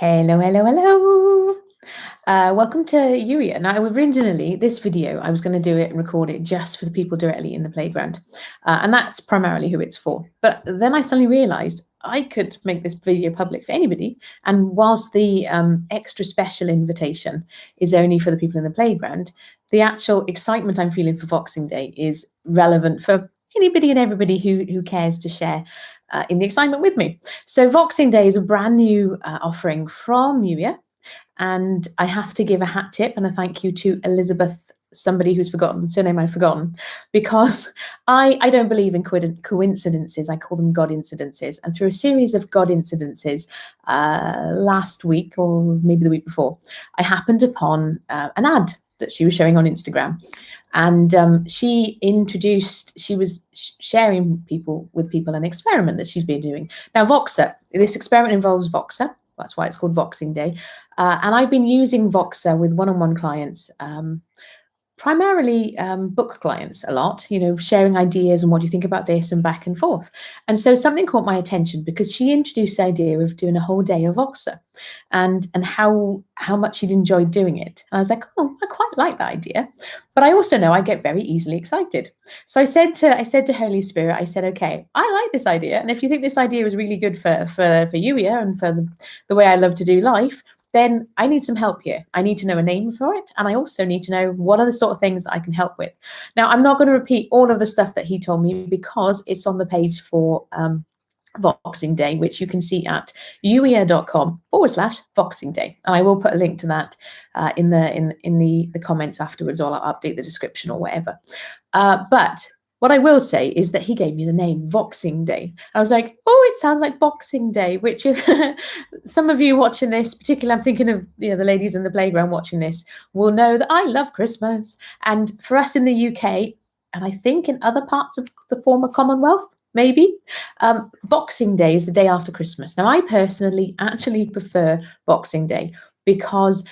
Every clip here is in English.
Hello, hello, hello. Welcome to Yuya. Now, originally, this video, I was going to do it and record it just for the people directly in the playground. And that's primarily who it's for. But then I suddenly realized I could make this video public for anybody. And whilst the extra special invitation is only for the people in the playground, the actual excitement I'm feeling for Voxing Day is relevant for anybody and everybody who cares to share in the excitement with me. So Voxing Day is a brand new offering from Yuya. And I have to give a hat tip and a thank you to Elizabeth, somebody who's forgotten, surname I've forgotten, because I don't believe in coincidences. I call them God incidences. And through a series of God incidences last week, or maybe the week before, I happened upon an ad that she was showing on Instagram. And she was sharing with people an experiment that she's been doing. Now, Voxer, this experiment involves Voxer. That's why it's called Voxing Day. And I've been using Voxer with one-on-one clients, primarily book clients a lot, sharing ideas and what do you think about this and back and forth. And so something caught my attention because she introduced the idea of doing a whole day of Voxer and how much she'd enjoyed doing it. And I was like, oh, I quite like that idea. But I also know I get very easily excited. So I said to Holy Spirit, I said, okay, I like this idea. And if you think this idea is really good for Yuya and for the way I love to do life, then I need some help here. I need to know a name for it. And I also need to know what are the sort of things that I can help with. Now, I'm not going to repeat all of the stuff that he told me because it's on the page for Voxing Day, which you can see at uea.com/Voxing Day. And I will put a link to that in the comments afterwards, or I'll update the description or whatever. But what I will say is that he gave me the name Voxing Day. I was like, oh, it sounds like Boxing Day, which if some of you watching this, particularly I'm thinking of the ladies in the playground watching this, will know that I love Christmas. And for us in the UK, and I think in other parts of the former Commonwealth, maybe, Boxing Day is the day after Christmas. Now, I personally actually prefer Boxing Day because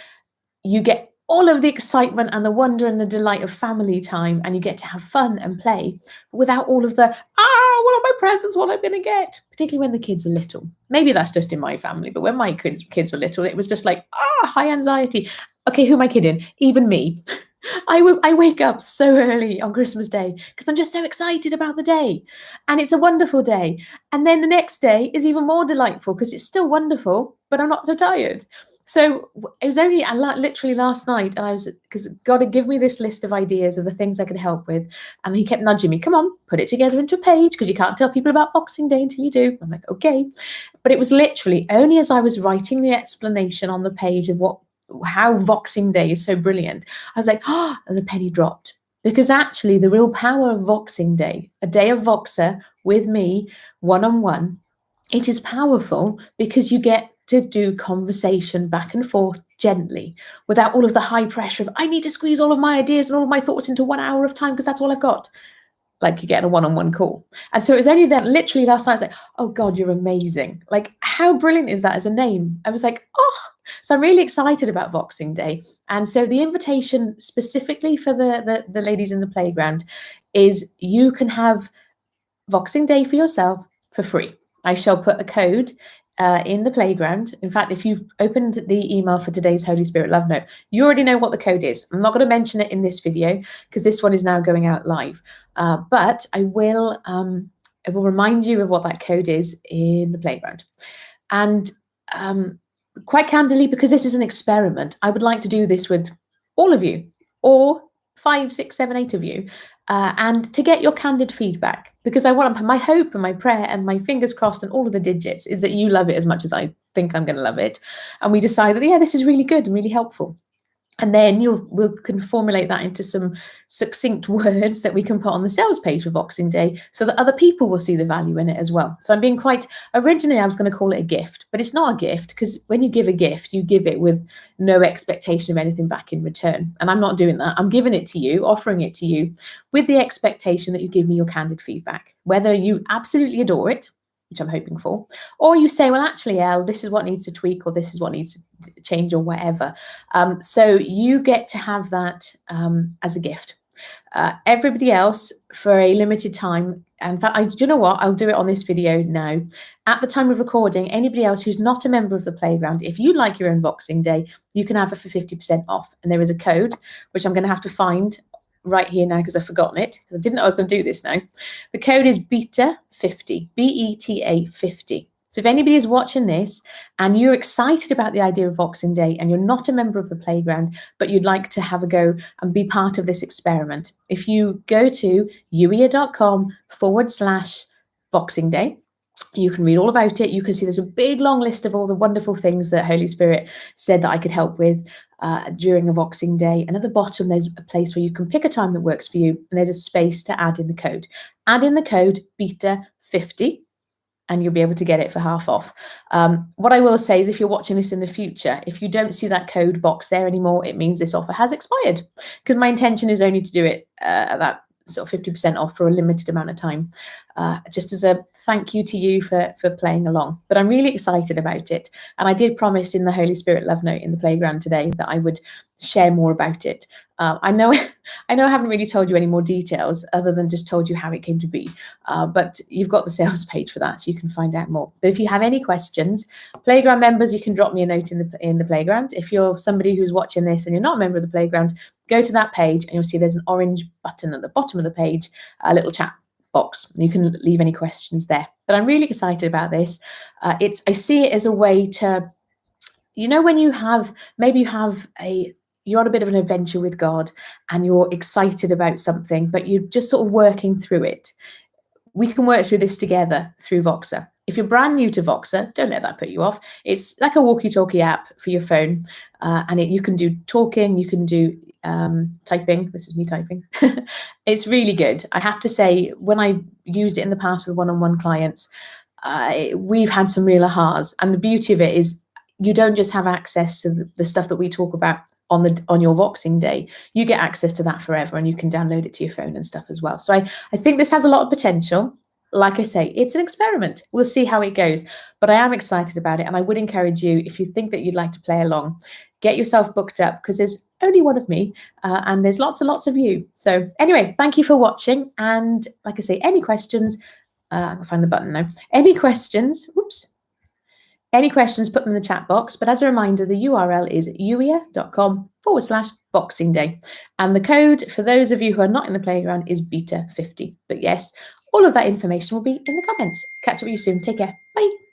you get all of the excitement and the wonder and the delight of family time, and you get to have fun and play without all of the, what are my presents, what I'm going to get, particularly when the kids are little. Maybe that's just in my family, but when my kids were little, it was just like, high anxiety. Okay, who am I kidding? Even me. I wake up so early on Christmas Day because I'm just so excited about the day, and it's a wonderful day. And then the next day is even more delightful because it's still wonderful, but I'm not so tired. So it was only literally last night, and because God had given me this list of ideas of the things I could help with, and he kept nudging me, come on, put it together into a page because you can't tell people about Boxing Day until you do. I'm like, okay. But it was literally only as I was writing the explanation on the page of how Voxing Day is so brilliant, I was like, and the penny dropped. Because actually the real power of Voxing Day, a day of Voxer with me, one-on-one, it is powerful because you get to do conversation back and forth gently without all of the high pressure of, I need to squeeze all of my ideas and all of my thoughts into 1 hour of time because that's all I've got. Like you get a one-on-one call. And so it was only then, literally last night, I was like, oh God, you're amazing. Like, how brilliant is that as a name? I was like, so I'm really excited about Voxing Day. And so the invitation specifically for the ladies in the playground is you can have Voxing Day for yourself for free. I shall put a code in the playground. In fact, if you've opened the email for today's Holy Spirit Love Note, you already know what the code is. I'm not going to mention it in this video because this one is now going out live. But I will remind you of what that code is in the playground. And quite candidly, because this is an experiment, I would like to do this with all of you, or 5, 6, 7, 8 of you, and to get your candid feedback, because I want my hope and my prayer and my fingers crossed and all of the digits is that you love it as much as I think I'm going to love it, and we decide that this is really good and really helpful. And then we can formulate that into some succinct words that we can put on the sales page for Boxing Day so that other people will see the value in it as well. So I'm being originally I was going to call it a gift, but it's not a gift because when you give a gift, you give it with no expectation of anything back in return. And I'm not doing that. I'm giving it to you, offering it to you with the expectation that you give me your candid feedback, whether you absolutely adore it, which I'm hoping for, or you say, well, actually, Elle, this is what needs to tweak, or this is what needs to change, or whatever. So you get to have that as a gift. Everybody else, for a limited time, in fact, do you know what? I'll do it on this video now. At the time of recording, anybody else who's not a member of the playground, if you like your own Voxing Day, you can have it for 50% off. And there is a code, which I'm going to have to find right here now because I've forgotten it. I didn't know I was going to do this now. The code is BETA50, BETA 50. So if anybody is watching this and you're excited about the idea of Voxing Day and you're not a member of the playground, but you'd like to have a go and be part of this experiment, if you go to uia.com/Voxing Day, you can read all about it. You can see there's a big long list of all the wonderful things that Holy Spirit said that I could help with during a Voxing Day. And at the bottom, there's a place where you can pick a time that works for you. And there's a space to add in the code. Add in the code BETA50. And you'll be able to get it for half off. What I will say is if you're watching this in the future, if you don't see that code box there anymore, it means this offer has expired, because my intention is only to do it at that sort of 50% off for a limited amount of time, just as a thank you to you for playing along. But I'm really excited about it. And I did promise in the Holy Spirit Love Note in the playground today that I would share more about it. I know I haven't really told you any more details other than just told you how it came to be, but you've got the sales page for that, so you can find out more. But if you have any questions, playground members, you can drop me a note in the playground. If you're somebody who's watching this and you're not a member of the playground, go to that page and you'll see there's an orange button at the bottom of the page, a little chat box. You can leave any questions there. But I'm really excited about this. I see it as a way to, when you have, maybe you're on a bit of an adventure with God and you're excited about something, but you're just sort of working through it. We can work through this together through Voxer. If you're brand new to Voxer, don't let that put you off. It's like a walkie-talkie app for your phone, and you can do talking, you can do typing. This is me typing. It's really good. I have to say, when I used it in the past with one-on-one clients, we've had some real ahas. And the beauty of it is you don't just have access to the stuff that we talk about on your Voxing Day. You get access to that forever, and you can download it to your phone and stuff as well. So I think this has a lot of potential. Like I say, it's an experiment. We'll see how it goes, but I am excited about it. And I would encourage you, if you think that you'd like to play along, get yourself booked up, because there's only one of me and there's lots and lots of you. So anyway, thank you for watching. And like I say, any questions, I can find the button now. Any questions, any questions, put them in the chat box. But as a reminder, the URL is uia.com/Voxing Day. And the code for those of you who are not in the playground is BETA50. But yes, all of that information will be in the comments. Catch up with you soon. Take care. Bye.